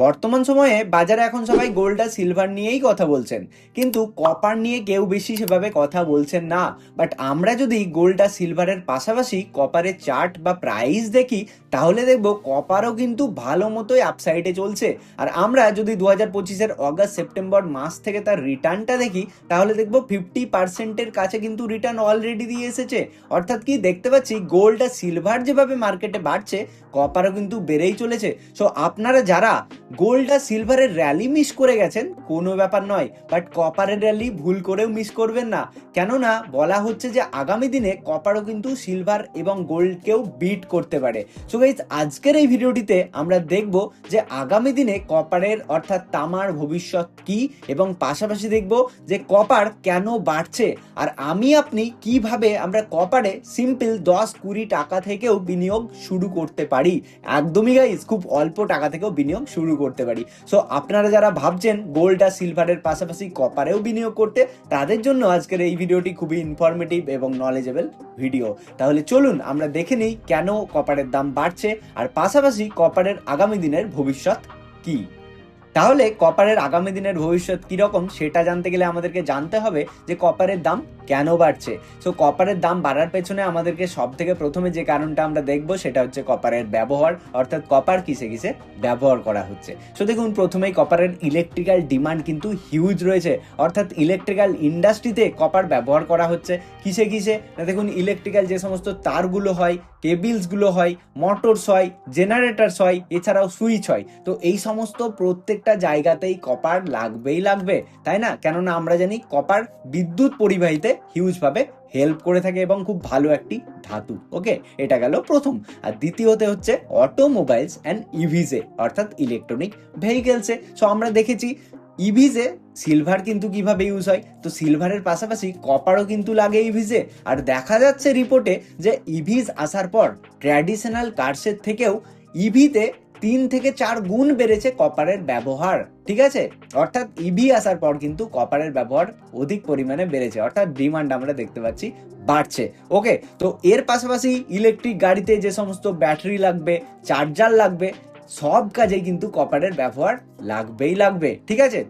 বর্তমান সময়ে বাজারে এখন সবাই গোল্ড আর সিলভার নিয়েই কথা বলছেন, কিন্তু কপার নিয়ে কেউ বেশি সেভাবে কথা বলছেন না। বাট আমরা যদি গোল্ড আর সিলভারের পাশাপাশি কপারের চার্ট বা প্রাইস দেখি, তাহলে দেখবো কপারও কিন্তু ভালো মতোই আপসাইডে চলছে। আর আমরা যদি 2025-এর অগাস্ট সেপ্টেম্বর মাস থেকে তার রিটার্নটা দেখি, তাহলে দেখবো 50%-এর কাছে কিন্তু রিটার্ন অলরেডি দিয়ে এসেছে। অর্থাৎ কি দেখতে পাচ্ছি, গোল্ড আর সিলভার যেভাবে মার্কেটে বাড়ছে, কপারও কিন্তু বেড়েই চলেছে। সো আপনারা যারা গোল্ড আর সিলভারের র্যালি মিস করে গেছেন, কোনো ব্যাপার নয়, বাট কপারের র্যালি ভুল করেও মিস করবেন না। কেননা বলা হচ্ছে যে আগামী দিনে কপারও কিন্তু সিলভার এবং গোল্ডকেও বিট করতে পারে। সো গাইস, আজকের এই ভিডিওটিতে আমরা দেখব যে আগামী দিনে কপারের অর্থাৎ তামার ভবিষ্যৎ কি, এবং পাশাপাশি দেখব যে কপার কেন বাড়ছে, আর আপনি কিভাবে আমরা কপারে সিম্পল 10-20 টাকা থেকেও বিনিয়োগ শুরু করতে পারি। একদমই গাইস, খুব অল্প টাকা থেকেও বিনিয়োগ শুরু করতে পারি। সো আপনারা যারা ভাবছেন গোল্ড আর সিলভারের পাশাপাশি কপারেও বিনিয়োগ করতে, তাদের জন্য আজকের এই ভিডিওটি খুবই ইনফরমেটিভ এবং নলেজেবল ভিডিও। তাহলে চলুন আমরা দেখে নিই কেন কপারের দাম বাড়ছে, আর পাশাপাশি কপারের আগামী দিনের ভবিষ্যৎ কি। তাহলে কপারের আগামী দিনের ভবিষ্যৎ কিরকম সেটা জানতে গেলে আমাদেরকে জানতে হবে যে কপারের দাম কেন বাড়ছে। সো কপারের দাম বাড়ার পেছনে আমাদেরকে সব থেকে প্রথমে যে কারণটা আমরা দেখবো সেটা হচ্ছে কপারের ব্যবহার, অর্থাৎ কপার কিসে কিসে ব্যবহার করা হচ্ছে। সো দেখুন, প্রথমেই কপারের ইলেকট্রিক্যাল ডিমান্ড কিন্তু হিউজ রয়েছে, অর্থাৎ ইলেকট্রিক্যাল ইন্ডাস্ট্রিতে কপার ব্যবহার করা হচ্ছে। কিসে কিসে না, দেখুন ইলেকট্রিক্যাল যে সমস্ত তারগুলো হয়, কেবিলসগুলো হয়, মোটরস হয়, জেনারেটরস হয়, এছাড়াও সুইচ হয়, তো এই সমস্ত প্রত্যেকটা জায়গাতেই কপার লাগবেই লাগবে, তাই না? কেননা আমরা জানি কপার বিদ্যুৎ পরিবাহিতে হিউজভাবে হেল্প করে থাকে এবং খুব ভালো একটি ধাতু। ওকে, এটা গেল প্রথম। আর দ্বিতীয়তে হচ্ছে অটোমোবাইলস অ্যান্ড ইভিজে, অর্থাৎ ইলেকট্রনিক ভেহিকেলসে। সো আমরা দেখেছি ইভিজে সিলভার কিন্তু কিভাবে ইউজ হয়, তো সিলভারের পাশাপাশি কপারও কিন্তু লাগে ইভিজে। আর দেখা যাচ্ছে রিপোর্টে যে ইভিজ আসার পর ট্র্যাডিশনাল কার্সের থেকেও ইভিতে 3 থেকে 4 গুণ বেড়েছে কপারের ব্যবহার। ঠিক আছে, অর্থাৎ ইভি আসার পর কিন্তু কপারের ব্যবহার অধিক পরিমাণে বেড়েছে, অর্থাৎ ডিমান্ড আমরা দেখতে পাচ্ছি বাড়ছে। ওকে, তো এর পাশাপাশি ইলেকট্রিক গাড়িতে যে সমস্ত ব্যাটারি লাগবে, চার্জার লাগবে, সব কাজে কিন্তু কপারের ব্যবহার লাগবেই লাগবে। ঠিক আছে,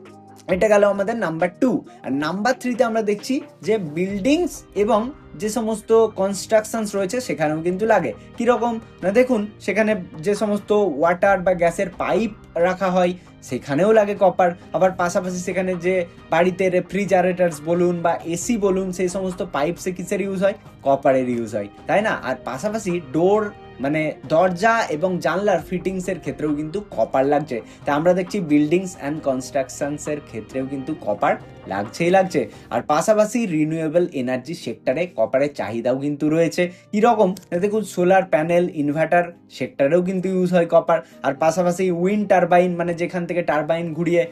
এটা গেল আমাদের নাম্বার 2। আর নাম্বার 3-তে আমরা দেখছি যে বিল্ডিংস এবং যে সমস্ত কনস্ট্রাকশনস রয়েছে সেখানেও কিন্তু লাগে। কিরকম না, দেখুন সেখানে যে সমস্ত ওয়াটার বা গ্যাসের পাইপ রাখা হয় সেখানেও লাগে কপার। আবার পাশাপাশি সেখানে যে বাড়িতে রেফ্রিজারেটরস বলুন বা এসি বলুন, সেই সমস্ত পাইপসে কিসের ইউজ হয়, কপারের ইউজ হয়, তাই না? আর পাশাপাশি ডোর মানে দরজা এবং জানলার ফিটিংসের ক্ষেত্রেও কিন্তু কপার লাগছে। তা আমরা দেখছি বিল্ডিংস অ্যান্ড কনস্ট্রাকশনসের ক্ষেত্রেও কিন্তু কপার লাগছেই লাগছে। আর পাশাপাশি রিনিউয়েবল এনার্জি সেক্টরে কপারের চাহিদাও কিন্তু রয়েছে। কীরকম দেখুন, সোলার প্যানেল, ইনভার্টার সেক্টরেও কিন্তু ইউজ হয় কপার। আর পাশাপাশি উইন্ড টারবাইন, মানে যেখান থেকে টারবাইন ঘুরিয়ে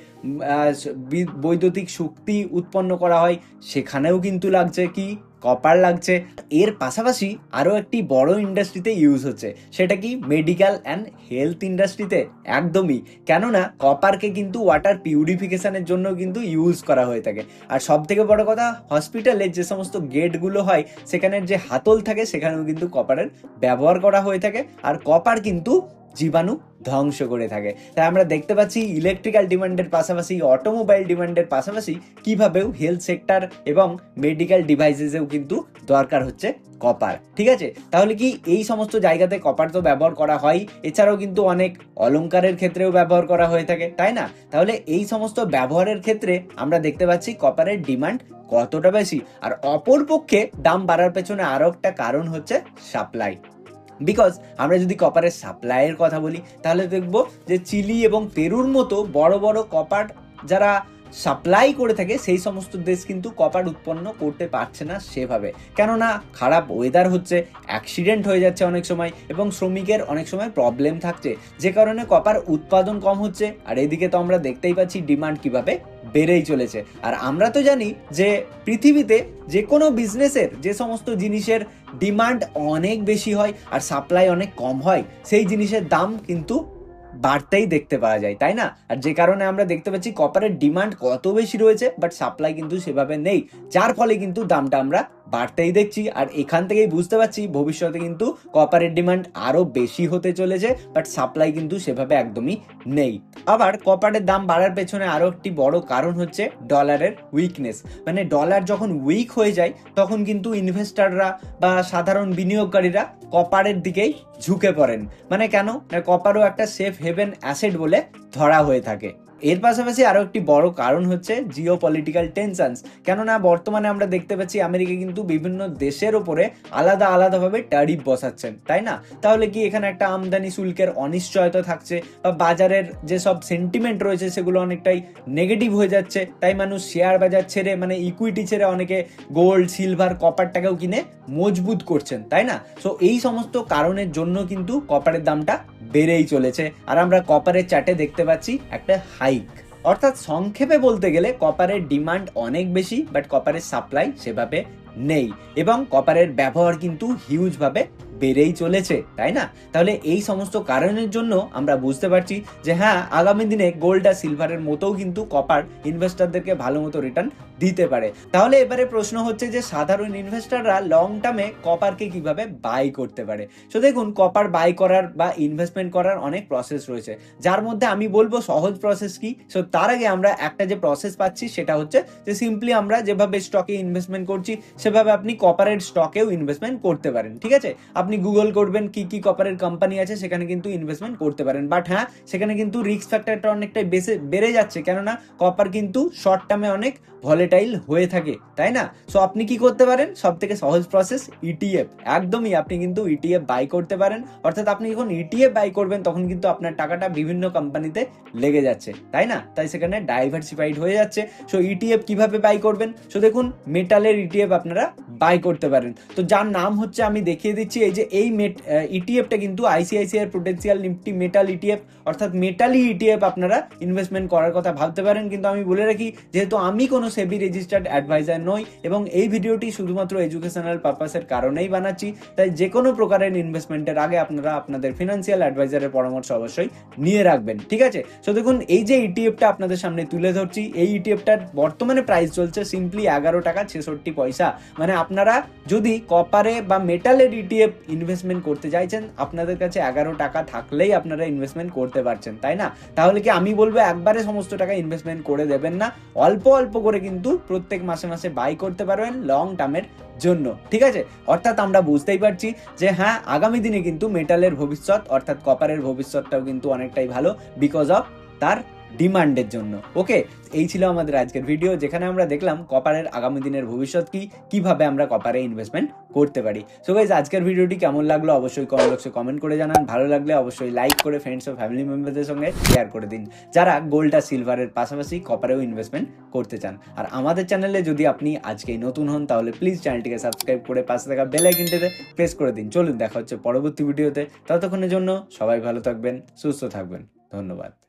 বৈদ্যুতিক শক্তি উৎপন্ন করা হয়, সেখানেও কিন্তু লাগছে কি, কপার লাগছে। এর পাশাপাশি আরও একটি বড় ইন্ডাস্ট্রিতে ইউজ হচ্ছে, সেটা কি, মেডিকেল অ্যান্ড হেলথ ইন্ডাস্ট্রিতে। একদমই, কেননা কপারকে কিন্তু ওয়াটার পিউরিফিকেশনের জন্য কিন্তু ইউজ করা হয়ে থাকে। আর সব থেকে বড় কথা, হসপিটালের যে সমস্ত গেটগুলো হয় সেখানের যে হাতল থাকে সেখানেও কিন্তু কপারের ব্যবহার করা হয়ে থাকে। আর কপার কিন্তু জীবাণু ধ্বংস করে থাকে। তাই আমরা দেখতে পাচ্ছি ইলেকট্রিক্যাল ডিমান্ডের পাশাপাশি অটোমোবাইল ডিমান্ডের পাশাপাশি কিভাবেও হেলথ সেক্টর এবং মেডিকেল ডিভাইসেসেও কিন্তু দরকার হচ্ছে কপার। ঠিক আছে, তাহলে কি এই সমস্ত জায়গাতে কপার তো ব্যবহার করা হয়, এছাড়াও কিন্তু অনেক অলংকারের ক্ষেত্রেও ব্যবহার করা হয়ে থাকে, তাই না? তাহলে এই সমস্ত ব্যবহারের ক্ষেত্রে আমরা দেখতে পাচ্ছি কপারের ডিমান্ড কতটা বেশি। আর অপরপক্ষে দাম বাড়ার পেছনে আরও একটা কারণ হচ্ছে সাপ্লাই। বিকজ আমরা যদি কপারের সাপ্লাইয়ের কথা বলি, তাহলে দেখব যে চিলি এবং পেরুর মতো বড় বড় কপার যারা সাপ্লাই করে থাকে, সেই সমস্ত দেশ কিন্তু কপার উৎপন্ন করতে পারছে না সেভাবে। কেননা খারাপ ওয়েদার হচ্ছে, অ্যাক্সিডেন্ট হয়ে যাচ্ছে অনেক সময়, এবং শ্রমিকের অনেক সময় প্রবলেম থাকছে, যে কারণে কপার উৎপাদন কম হচ্ছে। আর এদিকে তো আমরা দেখতেই পাচ্ছি ডিমান্ড কিভাবে বেড়েই চলেছে। আর আমরা তো জানি যে পৃথিবীতে যে কোনো বিজনেসের যে সমস্ত জিনিসের ডিমান্ড অনেক বেশি হয় আর সাপ্লাই অনেক কম হয়, সেই জিনিসের দাম কিন্তু বাড়তেই দেখতে পাওয়া যায়, তাই না? আর যে কারণে আমরা দেখতে পাচ্ছি কপারের ডিমান্ড কত বেশি রয়েছে, বাট সাপ্লাই কিন্তু সেভাবে নেই, যার ফলে কিন্তু দামটা আমরা বাড়তেই দেখছি, আর এখান থেকেই বুঝতে পারছি ভবিষ্যতে কিন্তু কপারের ডিমান্ড আরো বেশি হতে চলেছে, বাট সাপ্লাই কিন্তু সেভাবে একদমই নেই। আবার কপারের দাম বাড়ার পেছনে আরো একটি বড় কারণ হচ্ছে ডলারের উইকনেস। মানে ডলার যখন উইক হয়ে যায় তখন কিন্তু ইনভেস্টররা বা সাধারণ বিনিয়োগকারীরা কপারের দিকেই ঝুঁকে পড়েন। মানে কেন? কপারও একটা সেফ হেভেন অ্যাসেট বলে ধরা হয়ে থাকে। এর পাশাপাশি আরো একটি বড় কারণ হচ্ছে জিও পলিটিক্যাল টেনশনস। কেননা বর্তমানে আমরা দেখতে পাচ্ছি আমেরিকা কিন্তু বিভিন্ন দেশের ওপরে আলাদা আলাদাভাবে ট্যারিফ বসাচ্ছেন, তাই না? তাহলে কি এখানে একটা আমদানি শুল্কের অনিশ্চয়তা থাকছে, বা বাজারের যেসব সেন্টিমেন্ট রয়েছে সেগুলো অনেকটাই নেগেটিভ হয়ে যাচ্ছে। তাই মানুষ শেয়ার বাজার ছেড়ে, মানে ইকুইটি ছেড়ে অনেকে গোল্ড, সিলভার, কপারটাকেও কিনে মজবুত করছেন, তাই না? সো এই সমস্ত কারণের জন্য কিন্তু কপারের দামটা বেড়েই চলেছে, আর আমরা কপারের চার্টে দেখতে পাচ্ছি একটা হাইক। অর্থাৎ সংক্ষেপে বলতে গেলে কপারের ডিমান্ড অনেক বেশি, বাট কপারের সাপ্লাই সেভাবে নেই, এবং কপারের ব্যবহার কিন্তু হিউজ ভাবে বেড়েই চলেছে, তাই না? তাহলে এই সমস্ত কারণের জন্য আমরা বুঝতে পারছি যে হ্যাঁ, আগামী দিনে গোল্ড আর সিলভারের মতোও কিন্তু কপার ইনভেস্টরদেরকে ভালো মতো রিটার্ন দিতে পারে। তাহলে এবারে প্রশ্ন হচ্ছে যে সাধারণ ইনভেস্টররা লং টার্মে কপারকে কিভাবে বাই করতে পারে। সো দেখুন, কপার বাই করার বা ইনভেস্টমেন্ট করার অনেক প্রসেস রয়েছে, যার মধ্যে আমি বলবো সহজ প্রসেস কি। সো তার আগে আমরা একটা যে প্রসেস পাচ্ছি সেটা হচ্ছে যে সিম্পলি আমরা যেভাবে স্টকে ইনভেস্টমেন্ট করছি সেভাবে আপনি কপারের স্টকেও ইনভেস্টমেন্ট করতে পারেন। ঠিক আছে, আপনি গুগল করবেন কি কি কপারের কোম্পানি আছে, সেখানে কিন্তু ইনভেস্টমেন্ট করতে পারেন। বাট হ্যাঁ, সেখানে কিন্তু রিস্ক ফ্যাক্টরটা অনেকটাই বেড়ে যাচ্ছে, কেননা কপার কিন্তু শর্ট টার্মে অনেক ভলেটাইল হয়ে থাকে, তাই না? সো আপনি কি করতে পারেন? সব থেকে সহজ প্রসেস ইটিএফ। একদমই, আপনি কিন্তু ইটিএফ বাই করতে পারেন। অর্থাৎ আপনি যখন ইটিএফ বাই করবেন তখন কিন্তু আপনার টাকাটা বিভিন্ন কোম্পানিতে লেগে যাচ্ছে, তাই না? তাই সেখানে ডাইভার্সিফাইড হয়ে যাচ্ছে। সো ইটিএফ কিভাবে বাই করবেন? সো দেখুন, মেটালের ইটিএফ আপনারা বাই করতে পারেন। তো যার নাম হচ্ছে, আমি দেখিয়ে দিচ্ছি, এই যে এই ইটিএফটা কিন্তু ICICI Prudential Nifty metal ETF, অর্থাৎ মেটালি ইটিএফ আপনারা ইনভেস্টমেন্ট করার কথা ভাবতে পারেন। কিন্তু আমি বলে রাখি, যেহেতু আমি কোনো সেবি রেজিস্টার্ড অ্যাডভাইজার নই এবং এই ভিডিওটি শুধুমাত্র এডুকেশনাল পারপাসের কারণেই বানাচ্ছি, তাই যে কোনো প্রকারের ইনভেস্টমেন্টের আগে আপনারা আপনাদের ফিনান্সিয়াল অ্যাডভাইজারের পরামর্শ অবশ্যই নিয়ে রাখবেন। ঠিক আছে, সো দেখুন, এই যে ইটিএফটা আপনাদের সামনে তুলে ধরছি, এই ইটিএফটার বর্তমানে প্রাইস চলছে সিম্পলি 11 টাকা 66 পয়সা। মানে আপনারা যদি কপারে বা মেটালের ইটিএফ ইনভেস্টমেন্ট করতে চাইছেন, আপনাদের কাছে 11 টাকা থাকলেই আপনারা ইনভেস্টমেন্ট করতে পারছেন, তাই না? তাহলে কি আমি বলবো একবারে সমস্ত টাকা ইনভেস্টমেন্ট করে দেবেন না, অল্প অল্প করে কিন্তু প্রত্যেক মাসে মাসে বাই করতে পারবেন লং টার্মের জন্য। ঠিক আছে, অর্থাৎ আমরা বুঝতেই পারছি যে হ্যাঁ, আগামী দিনে কিন্তু মেটালের ভবিষ্যৎ অর্থাৎ কপারের ভবিষ্যৎটাও কিন্তু অনেকটাই ভালো, বিকজ অফ তার ডিমান্ডের জন্য। ওকে, এই ছিল আমাদের আজকের ভিডিও, যেখানে আমরা দেখলাম কপারের আগামী দিনের ভবিষ্যৎ কি, কিভাবে আমরা কপারে ইনভেস্টমেন্ট করতে পারি। সো গাইস, আজকের ভিডিওটি কেমন লাগলো অবশ্যই কমেন্ট বক্সে কমেন্ট করে জানান। ভালো লাগলে অবশ্যই লাইক করে ফ্রেন্ডস ও ফ্যামিলি মেম্বারদের সঙ্গে শেয়ার করে দিন, যারা গোল্ড আর সিলভারের পাশাপাশি কপারেও ইনভেস্টমেন্ট করতে চান। আর আমাদের চ্যানেলে যদি আপনি আজকেই নতুন হন, তাহলে প্লিজ চ্যানেলটিকে সাবস্ক্রাইব করে পাশে থাকা বেল আইকনটিতে প্রেস করে দিন। চলুন দেখা হচ্ছে পরবর্তী ভিডিওতে। ততক্ষণের জন্য সবাই ভালো থাকবেন, সুস্থ থাকবেন। ধন্যবাদ।